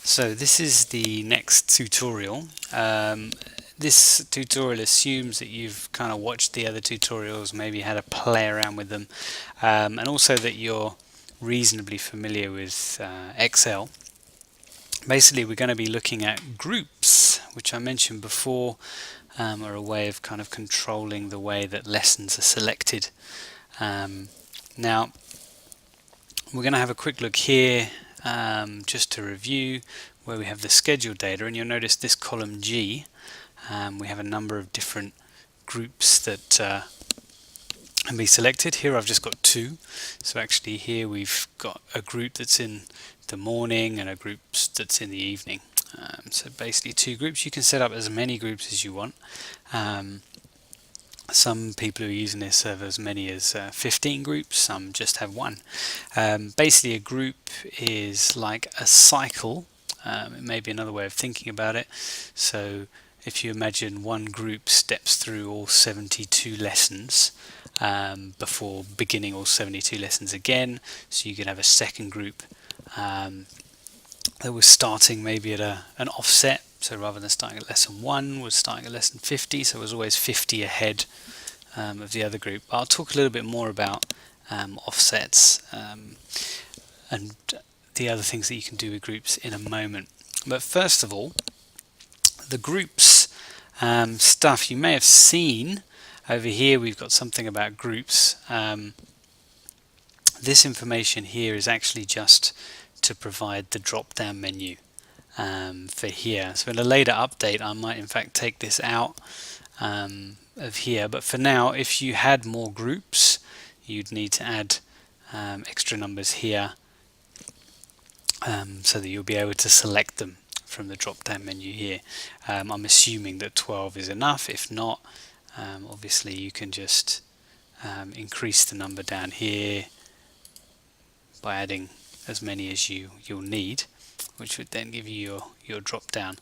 So this is the next tutorial. This tutorial assumes that you've kind of watched the other tutorials, maybe had a play around with them, and also that you're reasonably familiar with Excel. Basically, we're going to be looking at groups, which I mentioned before, are a way of kind of controlling the way that lessons are selected. Now, we're going to have a quick look here just to review where we have the schedule data, and you'll notice this column G, we have a number of different groups that can be selected. Here I've just got two, so actually here we've got a group that's in the morning and a group that's in the evening. So basically two groups. You can set up as many groups as you want. Some people who are using this have as many as 15 groups, some just have one. Basically a group is like a cycle. It may be another way of thinking about it. So if you imagine one group steps through all 72 lessons before beginning all 72 lessons again, so you could have a second group that was starting maybe at an offset. So rather than starting at lesson 1, was starting at lesson 50, so it was always 50 ahead of the other group. I'll talk a little bit more about offsets and the other things that you can do with groups in a moment. But first of all, the groups stuff you may have seen over here. We've got something about groups. This information here is actually just to provide the drop-down menu for here. So in a later update I might in fact take this out of here, but for now, if you had more groups, you'd need to add extra numbers here so that you'll be able to select them from the drop-down menu here. I'm assuming that 12 is enough. If not, obviously you can just increase the number down here by adding as many as you'll need, which would then give you your drop down.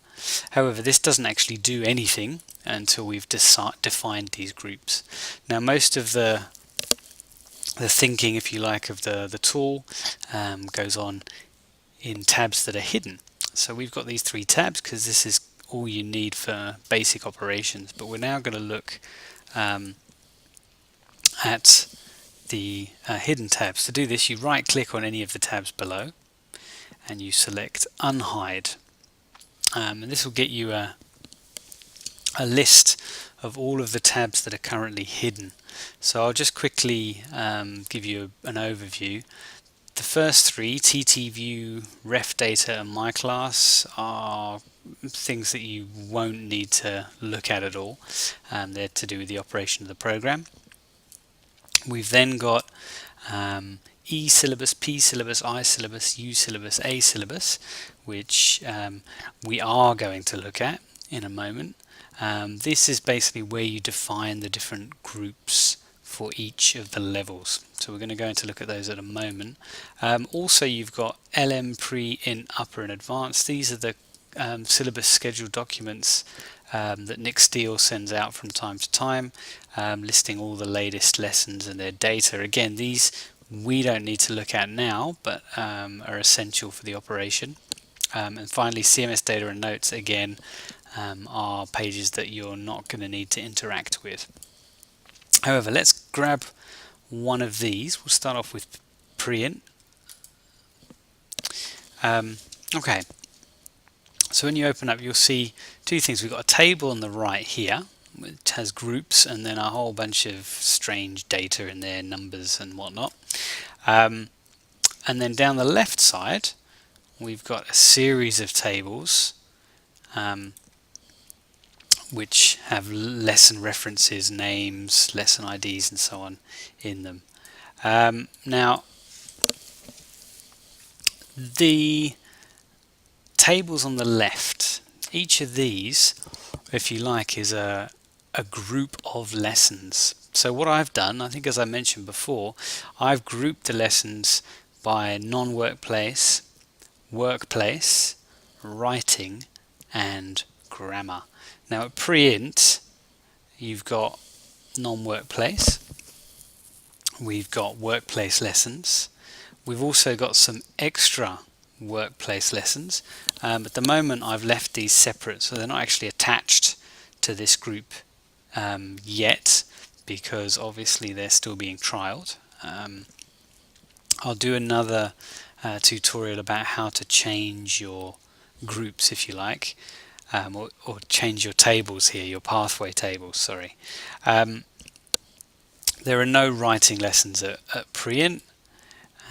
However, this doesn't actually do anything until we've defined these groups. Now, most of the thinking, if you like, of the tool goes on in tabs that are hidden. So we've got these 3 tabs because this is all you need for basic operations, but we're now going to look at the hidden tabs. To do this, you right click on any of the tabs below and you select unhide, and this will get you a list of all of the tabs that are currently hidden. So I'll just quickly give you an overview. The first 3, TTView, RefData and MyClass, are things that you won't need to look at all. They're to do with the operation of the program. We've then got E syllabus, P syllabus, I syllabus, U syllabus, A syllabus, which we are going to look at in a moment. This is basically where you define the different groups for each of the levels. So we're going to go into look at those at a moment. Also, you've got LM, Pre, Int, Upper and Advanced. These are the syllabus schedule documents that Nick Steele sends out from time to time, listing all the latest lessons and their data. Again, these we don't need to look at now, but are essential for the operation. And finally, CMS data and notes, again, are pages that you're not going to need to interact with. However, let's grab one of these. We'll start off with Pre-Int. Okay. So when you open up, you'll see 2 things. We've got a table on the right here, which has groups and then a whole bunch of strange data in there, numbers and whatnot. And then down the left side, we've got a series of tables which have lesson references, names, lesson IDs and so on in them. Now, the tables on the left, each of these, if you like, is a group of lessons. So what I've done, I think as I mentioned before, I've grouped the lessons by non-workplace, workplace, writing and grammar. Now at Pre-Int, you've got non-workplace, we've got workplace lessons, we've also got some extra workplace lessons. At the moment I've left these separate, so they're not actually attached to this group yet, because obviously they're still being trialed. I'll do another tutorial about how to change your groups, if you like, or change your tables here, your pathway tables, sorry. There are no writing lessons at pre-int,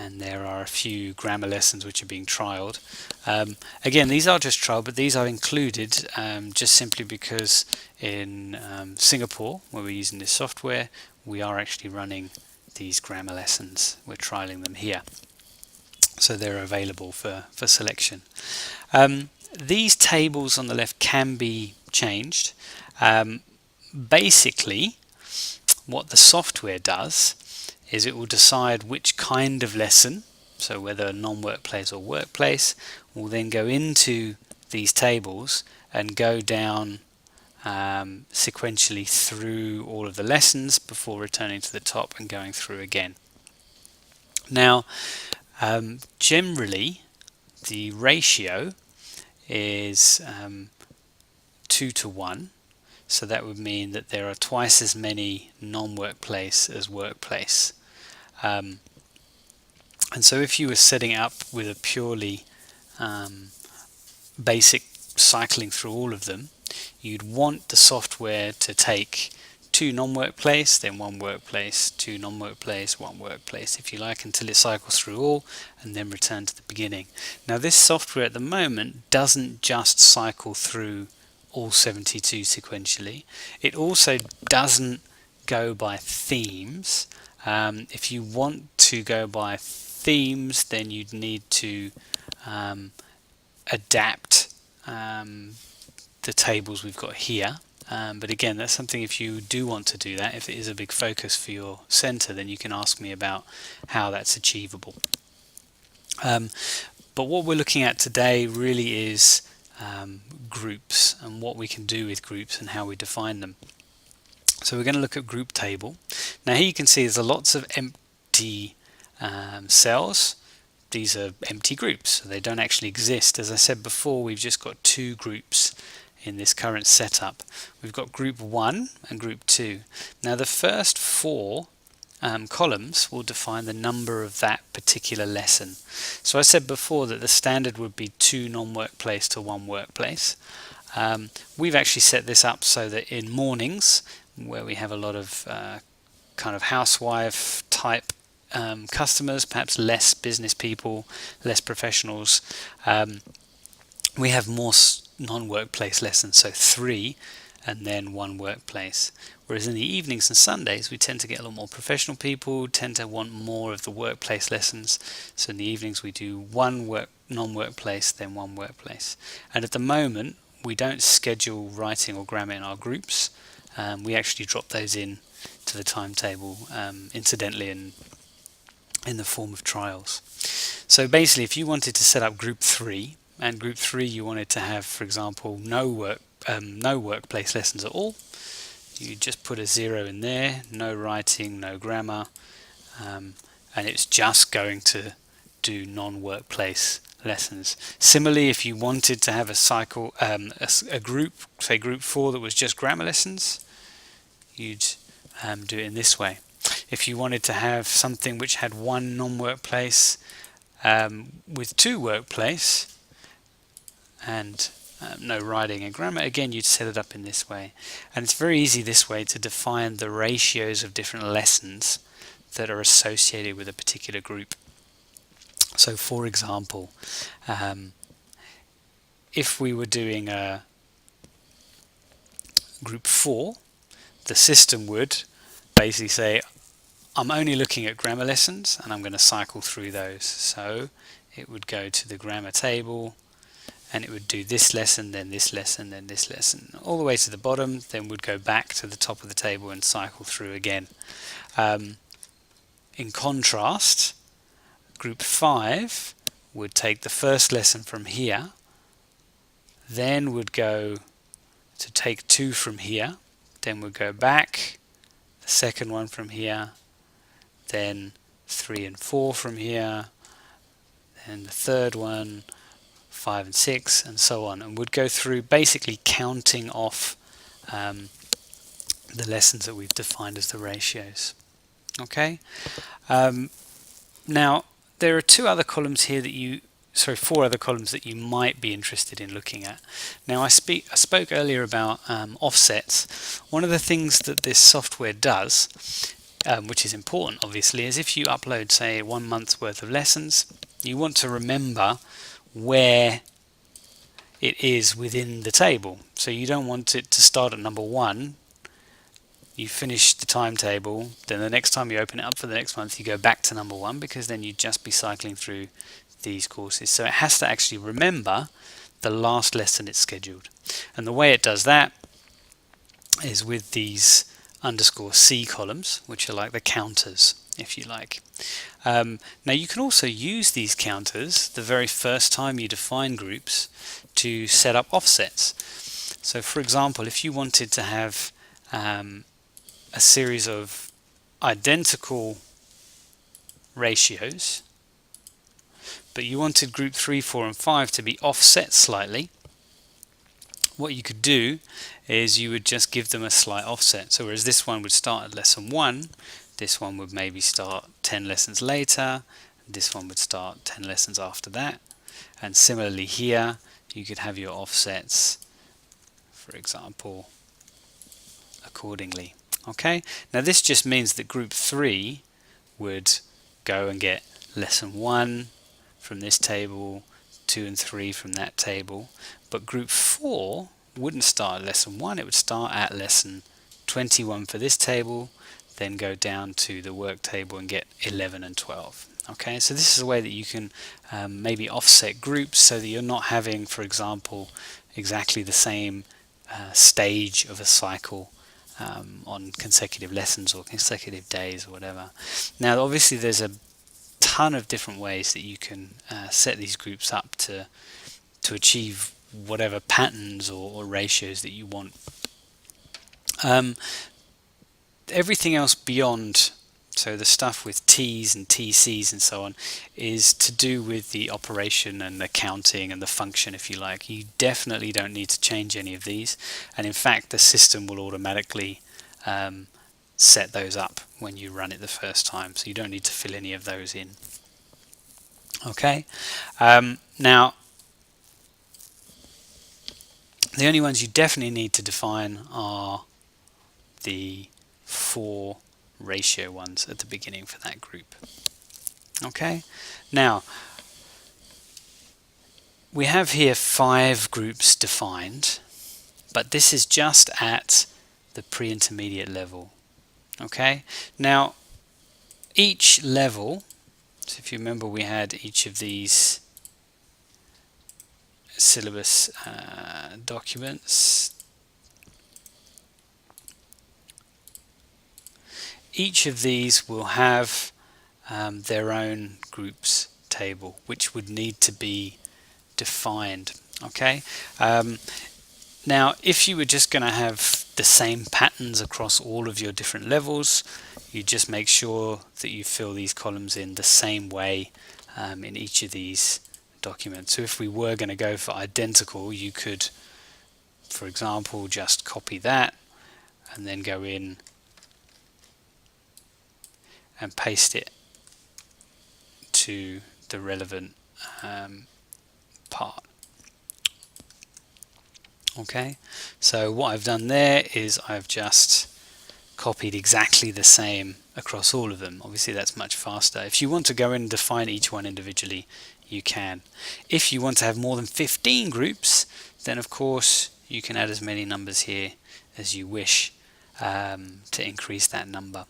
and there are a few grammar lessons which are being trialed. Again, these are just trial, but these are included just simply because in Singapore, where we're using this software, we are actually running these grammar lessons. We're trialing them here, so they're available for selection. These tables on the left can be changed. Basically, what the software does is it will decide which kind of lesson, so whether non-workplace or workplace, will then go into these tables and go down sequentially through all of the lessons before returning to the top and going through again. Now, generally, the ratio is 2 to 1. So that would mean that there are twice as many non-workplace as workplace. And so if you were setting it up with a purely basic cycling through all of them, you'd want the software to take 2 non-workplace, then 1 workplace, 2 non-workplace, 1 workplace, if you like, until it cycles through all and then return to the beginning. Now this software at the moment doesn't just cycle through all 72 sequentially. It also doesn't go by themes. If you want to go by themes, then you'd need to adapt the tables we've got here. But again, that's something, if you do want to do that, if it is a big focus for your center, then you can ask me about how that's achievable. But what we're looking at today really is groups and what we can do with groups and how we define them. So we're going to look at group table. Now here you can see there's lots of empty cells. These are empty groups, so they don't actually exist. As I said before, we've just got 2 groups in this current setup. We've got group 1 and group 2. Now the first 4 columns will define the number of that particular lesson. So I said before that the standard would be 2 non-workplace to 1 workplace. We've actually set this up so that in mornings, where we have a lot of kind of housewife type customers, perhaps less business people, less professionals, we have more non-workplace lessons, so 3 and then 1 workplace. Whereas in the evenings and Sundays, we tend to get a lot more professional people, tend to want more of the workplace lessons. So in the evenings, we do 1 non-workplace, then 1 workplace. And at the moment, we don't schedule writing or grammar in our groups. We actually drop those in to the timetable incidentally and in the form of trials. So basically, if you wanted to set up group 3, and group 3 you wanted to have, for example, no workplace lessons at all, you just put a 0 in there, no writing, no grammar, and it's just going to do non-workplace lessons. Similarly, if you wanted to have a cycle, a group, say group 4, that was just grammar lessons, you'd do it in this way. If you wanted to have something which had 1 non-workplace with 2 workplace and no writing and grammar, again you'd set it up in this way. And it's very easy this way to define the ratios of different lessons that are associated with a particular group. So for example, if we were doing a group 4, the system would basically say, I'm only looking at grammar lessons and I'm going to cycle through those. So it would go to the grammar table and it would do this lesson, then this lesson, then this lesson, all the way to the bottom, then would go back to the top of the table and cycle through again. In contrast, group 5 would take the first lesson from here, then would go to take 2 from here, then would go back, the second one from here, then 3 and 4 from here, then the third one, 5 and 6, and so on, and would go through basically counting off the lessons that we've defined as the ratios. Okay. Now there are four other columns that you might be interested in looking at. Now I spoke earlier about offsets. One of the things that this software does, which is important obviously, is if you upload, say, 1 month's worth of lessons, you want to remember where it is within the table. So you don't want it to start at number 1, you finish the timetable, then the next time you open it up for the next month you go back to number 1, because then you'd just be cycling through these courses. So it has to actually remember the last lesson it's scheduled. And the way it does that is with these _C columns, which are like the counters, if you like. Now you can also use these counters the very first time you define groups to set up offsets. So for example, if you wanted to have a series of identical ratios, but you wanted group 3, 4 and 5 to be offset slightly, what you could do is you would just give them a slight offset. So whereas this one would start at lesson 1, this one would maybe start 10 lessons later, this one would start 10 lessons after that, and similarly here you could have your offsets, for example, accordingly. Okay, now this just means that group 3 would go and get lesson 1 from this table, 2 and 3 from that table, but group 4 wouldn't start at lesson 1, it would start at lesson 21 for this table, then go down to the work table and get 11 and 12. Okay, so this is a way that you can maybe offset groups so that you're not having, for example, exactly the same stage of a cycle on consecutive lessons or consecutive days or whatever. Now obviously there's a ton of different ways that you can set these groups up to achieve whatever patterns or ratios that you want. Everything else beyond, so the stuff with T's and TC's and so on, is to do with the operation and the counting and the function, if you like. You definitely don't need to change any of these, and in fact the system will automatically set those up when you run it the first time, so you don't need to fill any of those in. Okay, now the only ones you definitely need to define are the 4 ratio ones at the beginning for that group. Okay, now we have here 5 groups defined, but this is just at the pre-intermediate level. Okay, now each level, so if you remember we had each of these syllabus documents, each of these will have their own groups table, which would need to be defined. Okay, now if you were just going to have the same patterns across all of your different levels, you just make sure that you fill these columns in the same way in each of these documents. So if we were going to go for identical, you could, for example, just copy that and then go in and paste it to the relevant part. Okay, so what I've done there is I've just copied exactly the same across all of them. Obviously that's much faster. If you want to go in and define each one individually, you can. If you want to have more than 15 groups, then of course you can add as many numbers here as you wish to increase that number.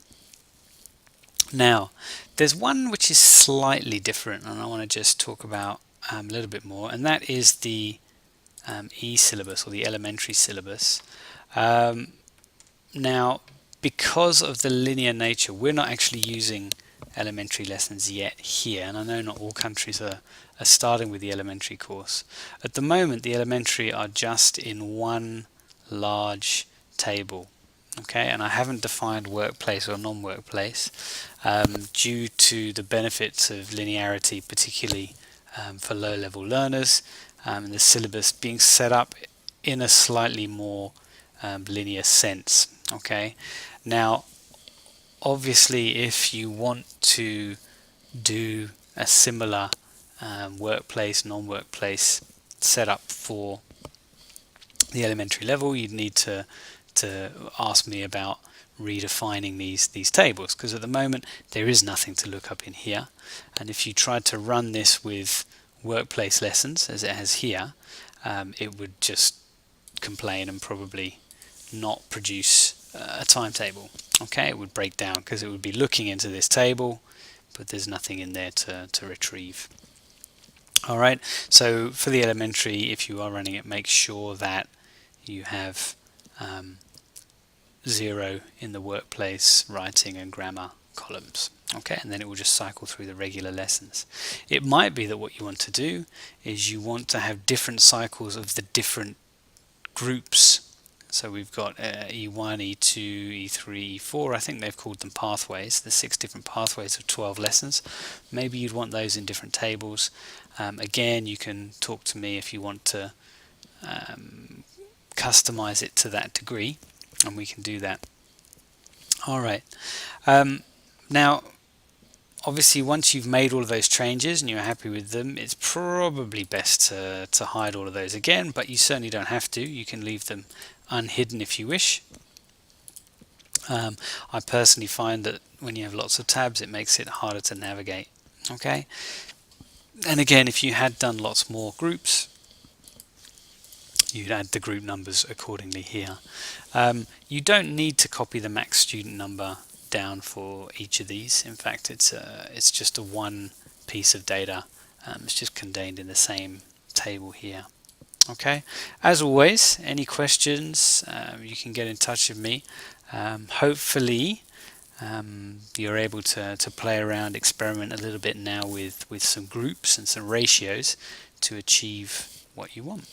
Now there's one which is slightly different, and I want to just talk about a little bit more, and that is the E-syllabus, or the elementary syllabus. Now, because of the linear nature, we're not actually using elementary lessons yet here, and I know not all countries are starting with the elementary course. At the moment, the elementary are just in one large table. Okay, and I haven't defined workplace or non-workplace due to the benefits of linearity, particularly for low-level learners, and the syllabus being set up in a slightly more linear sense. Okay, now obviously if you want to do a similar workplace, non-workplace setup for the elementary level, you'd need to ask me about redefining these tables, because at the moment there is nothing to look up in here, and if you tried to run this with workplace lessons as it has here, it would just complain and probably not produce a timetable. Okay, it would break down because it would be looking into this table, but there's nothing in there to retrieve. Alright, so for the elementary, if you are running it, make sure that you have 0 in the workplace, writing and grammar columns. Okay, and then it will just cycle through the regular lessons. It might be that what you want to do is you want to have different cycles of the different groups. So we've got E1, E2, E3, E4, I think they've called them pathways, the 6 different pathways of 12 lessons. Maybe you'd want those in different tables. Again, you can talk to me if you want to customize it to that degree, and we can do that. Alright, now obviously once you've made all of those changes and you're happy with them, it's probably best to hide all of those again, but you certainly don't have to. You can leave them unhidden if you wish. I personally find that when you have lots of tabs, it makes it harder to navigate. Okay, and again, if you had done lots more groups, you'd add the group numbers accordingly here. You don't need to copy the max student number down for each of these. In fact, it's just a one piece of data. It's just contained in the same table here. Okay, as always, any questions, you can get in touch with me. Hopefully you're able to play around, experiment a little bit now with some groups and some ratios to achieve what you want.